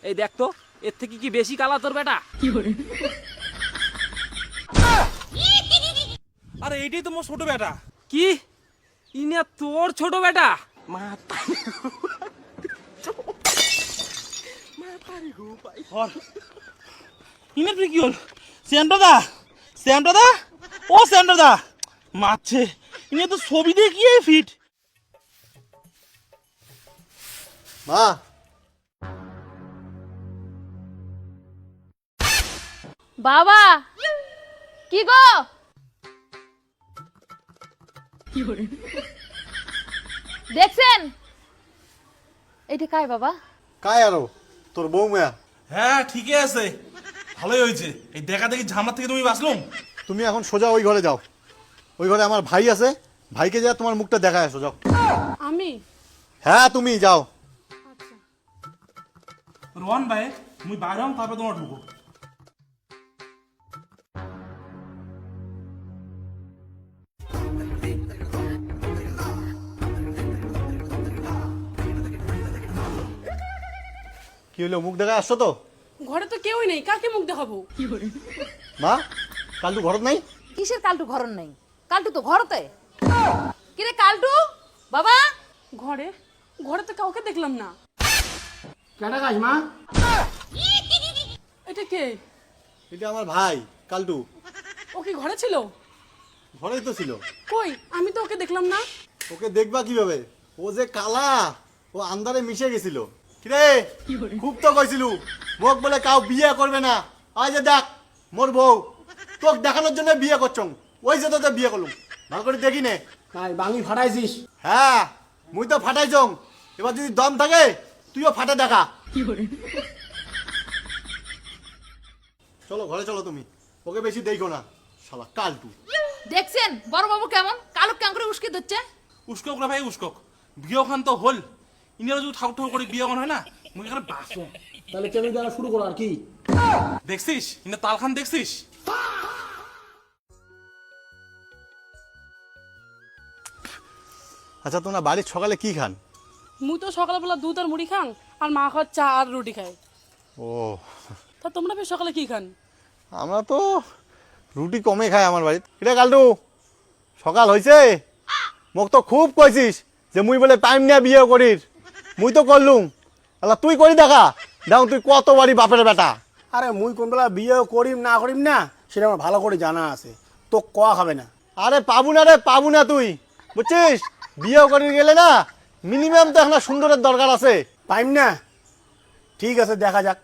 এই দেখ তো, এর থেকে কি বেশি কালা তোর বেটা? আরে এইটাই তো মোর ছোট বেটা। কি ইনে তোর ছোট বেটা? ইনের কি হল? সেন্টদা, সেন্টদা, ও সেন্টদা মারছে। ইনে তো ছবি দিয়ে কি ফিট। মা, বাবা কি গো? দেখছেন এইটা কাই বাবা? কায় আরো তোর বৌমা। হ্যাঁ ঠিকই আছে, ভালোই হয়েছে। এই দেখা দেখি ঝামেলা থেকে তুমি বাঁচলুম। তুমি এখন সোজা ওই ঘরে যাও। ওই ঘরে আমার ভাই আছে, ভাইকে যা তোমার মুখটা দেখায় আসো, যাও। আমি? হ্যাঁ তুমি যাও। রোহান ভাই, মুই বাইরে হম, তারপরে তোমার ঢুকো। কি হলো, মুখ দেখায় আসছো তো? ঘরে তো কেউই নেই, কাকে মুখ দেখাবো? মা, কাল তো ঘরত নাই? কিসের কালটু ঘরন নাই? কালটু তো ঘরতে। কিরে কালটু বাবা? ঘরে? ঘরে তো কাউকে দেখলাম না। কেডা গাছ মা? এটা কে? এটা আমার ভাই কালটু। ও কি ঘরে ছিল? ঘরেই তো ছিল। কই, আমি তো ওকে দেখলাম না। ওকে দেখবা কিভাবে? ও যে কালা, ও আন্ধারে মিশে গেছিল। কিরে, খুব তো কইছিল মোক বলে কাউ বিয়ে করবে না। আজ যে দেখ মোর বউ, তোকে দেখানোর জন্য বিয়ে করছং। ওই যে তোকে বিয়ে করলুম, ভালো করে দেখি নে। নাই বাঙি ফাটাইছিস। হ্যাঁ, মুই তো ফাটাইছং। এবার যদি দম থাকে তুইও ফাটা দেখা। চলো ঘরে চলো তুমি, ওকে বেশি দেখো না, শালা কালটু। দেখছেন বড় বাবু কেমন কালু কেমন করে উস্কে দিচ্ছে? উস্কক রে ভাই উস্কক, বিয়ে খান তো হল। ইনের যদি ঠাকুর ঠাকুর করে বিয়ে হয় না, মুই এখানে বাঁচো। তাহলে কেন দেওয়া শুরু করো আর কি? দেখছিস ইনে তালখান দেখছিস? আচ্ছা তোমরা বাড়ির সকালে কি খান? মুই তো সকালবেলা দুধ আর মুড়ি খাং, আর মা খাওয়ার চা আর রুটি খায়। ও, তা তোমরা বেশ সকালে কি খান? আমরা তো রুটি কমে খাই আমার বাড়িতে। কিরে কালটু, সকাল হয়েছে? মোক তো খুব কইছিস যে মুই বলে টাইম নিয়ে বিয়ে করির। মুই তো করলুম, আল্লাহ তুই করি দেখা দেখ তুই কত বাড়ি বাপের বেটা। আরে মুই কোন বেলা বিয়ে করিম না করিম না সেটা আমার ভালো করে জানা আছে, তো কোয়া খাবে না। আরে পাবু না রে, পাবু না তুই, বুঝছিস? বিয়ে করি গেলে না মিনিমাম তো এখন সুন্দরের দরকার আছে। পাইম না? ঠিক আছে দেখা যাক,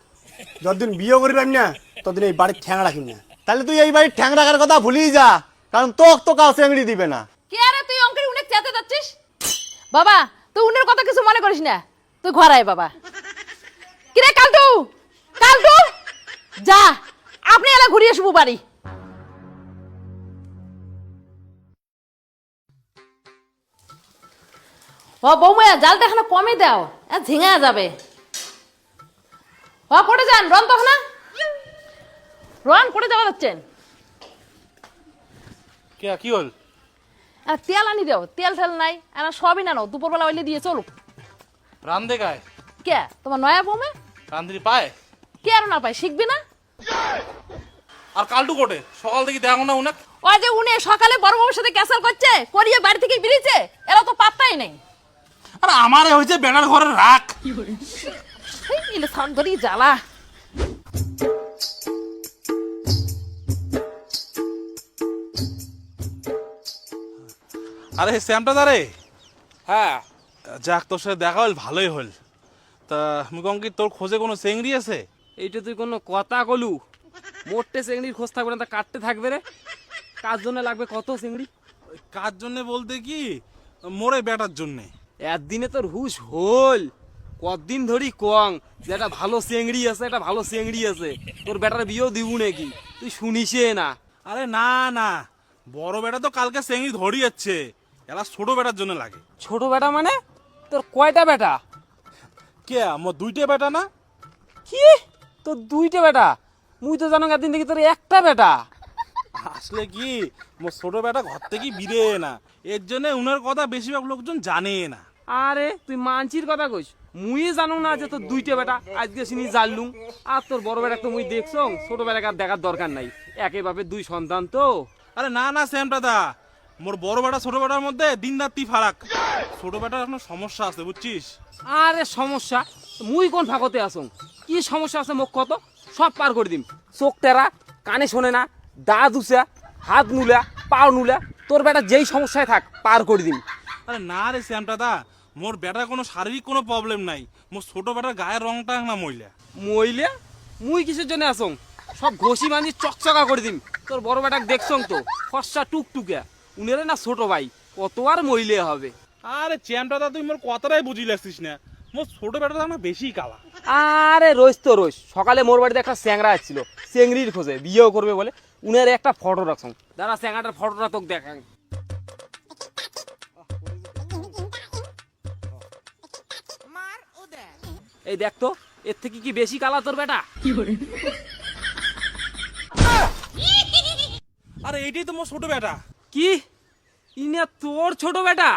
যতদিন বিয়ে করি পাইম না ততদিন এই বাড়ির ঠ্যাং রাখিম না। তাহলে তুই এই বাড়ির ঠ্যাং রাখার কথা ভুলিয়ে যা, কারণ তোক তো কাউ চেংড়ি দিবে না। কে রে তুই অঙ্কের উনেক চেতে যাচ্ছিস? বাবা তুই উনের কথা কিছু মনে করিস না, তুই ঘর আয় বাবা। কিরে কালটু, কালটু যা, আপনি এলা ঘুরিয়ে শুভ বাড়ি। ও বৌমা জালটা এখানে কমে দাও, ঝিঙা যাবে। ও পড়ে যান রন তখন না, রন পড়ে যাওয়া যাচ্ছেন। কে কি হল? আর তেল আনি দাও, তেল ঠেল নাই আর সবই না নাও, দুপুরবেলা ওইলে দিয়ে চলো। রান্ধে গায় কে তোমার নয়া বৌমে? রান্ধি পায় কে আর না পায়, শিখবি না? আর কালটু কোটে? সকাল থেকে দেখো না উনাক। ওই যে উনি সকালে বড় বাবুর সাথে ক্যাসাল করছে, করিয়ে বাড়ি থেকে বেরিয়েছে, এরা তো পাত্তাই নেই। আর আমারে হয়েছে বেড়ার ঘরে রাখ। ইলে সান্দরি জ্বালা। আরে শ্যামটা দারে, হ্যাঁ, যাক তোর সাথে দেখা হল ভালোই হল। তা মুকঙ্কি তোর খোঁজে কোনো চেংড়ি আছে? এইটা তুই কোনো কথা কলু? মোটে চিংড়ির খোঁজ থাকবে না, তা কাটতে থাকবে রে। কার জন্য লাগবে কত চিংড়ি? কার জন্য বলতে কি, মোরে বেটার জন্যে। একদিনে তোর হুশ হল? কতদিন ধরি কং যে একটা ভালো চেংড়ি আছে, একটা ভালো চেংড়ি আছে, তোর বেটার বিয়েও দিব নাকি? তুই শুনিসে না? আরে না না, বড় বেটা তো কালকে চেংড়ি ধরি যাচ্ছে, এলা ছোট বেটার জন্য লাগে। ছোট বেটা মানে? তোর কয়টা বেটা? কে আমার দুইটা বেটা না? কি তোর দুইটা বেটা? মুই তো জানো একদিন দেখি তোর একটা বেটা। আসলে কি, মোর ছোট বেটা ঘর থেকে বিরে না, এর জন্য উনার কথা বেশিরভাগ লোকজন জানে না। আরে তুই মানচির কথা কইস, মুই জানো না যে তোর দুইটা বেটা আজকে শুনি জানলুম। আর তোর বড় বেটা তো মুই দেখছো, ছোট বেটাকে আর দেখার দরকার নাই, একে বাপে দুই সন্তান তো। আরে না না শ্যাম দাদা, মোর বড় বেটা ছোট বেটার মধ্যে দিন রাত্রি ফারাক। ছোট বেটার এখন সমস্যা আছে বুঝছিস। আরে সমস্যা মুই কোন ফাঁকতে আসুন, কি সমস্যা আছে মোক কত, সব পার করে দিম। চোখ টেরা, কানে শোনে না, দাঁত উচা, হাত নুলা, পাও নুলা, তোর বেটা যেই সমস্যায় থাক পার করে দিম। আরে না রে শ্যাম দাদা, মোর বেটার কোনো শারীরিক কোনো প্রবলেম নাই। মোর ছোট বেটার গায়ের রংটা না মইলা। মইলে মুই কিসের জন্য আসুন, সব ঘষি মানি চকচকা করে দিম। তোর বড় বেটাকে দেখছং তো, ফর্সা টুকটুকে, উনারে না ছোট ভাই, কত আর মইলে হবে। আরে শ্যাম দাদা তুই মোর কথাটাই বুঝি লাগছিস না, মোর ছোট বেটাটা না বেশি কালা। আরে রোজ তো রোজ, সকালে মোর বাড়িতে একটা স্যাংরা আসছিল, চেংড়ির খোঁজে বিয়েও করবে বলে, উনার একটা ফটো রাখছং। দাঁড়া স্যাংরাটার ফটোটা তোকে দেখাং। এই দেখ তো, এর থেকে কি বেশি কালা তোর বেটা? আরে এইটাই তো মোর ছোট বেটা। কি ইনা তোর ছোট বেটা?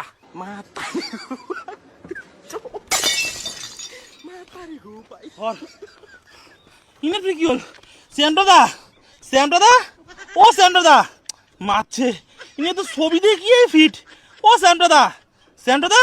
ইনের কি হল? শ্যাম দাদা, শ্যাম দাদা, ও শ্যাম দাদা, মারছে। ইনে তো ছবি দেখিয়ে ফিট। ও শ্যাম দাদা, শ্যাম দাদা।